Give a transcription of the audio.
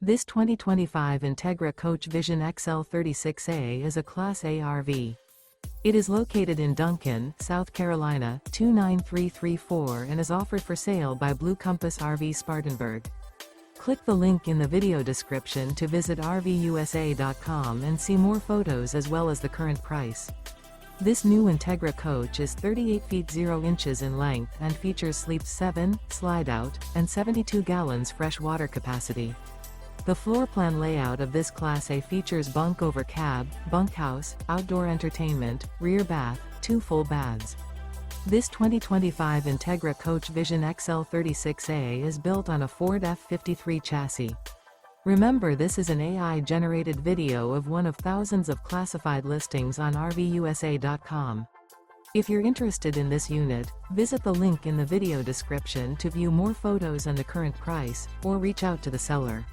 This 2025 Entegra Coach Vision XL 36A is a Class A RV. It is located in Duncan, South Carolina, 29334 and is offered for sale by Blue Compass RV Spartanburg. Click the link in the video description to visit RVUSA.com and see more photos as well as the current price. This new Entegra coach is 38 feet 0 inches in length and features sleep 7, slide-out, and 72 gallons fresh water capacity. The floor plan layout of this Class A features Bunk Over Cab, Bunkhouse, outdoor entertainment, rear bath, 2 full baths. This 2025 Entegra Coach Vision XL 36A is built on a Ford F53 chassis. Remember, this is an AI-generated video of one of thousands of classified listings on RVUSA.com. If you're interested in this unit, visit the link in the video description to view more photos and the current price, or reach out to the seller.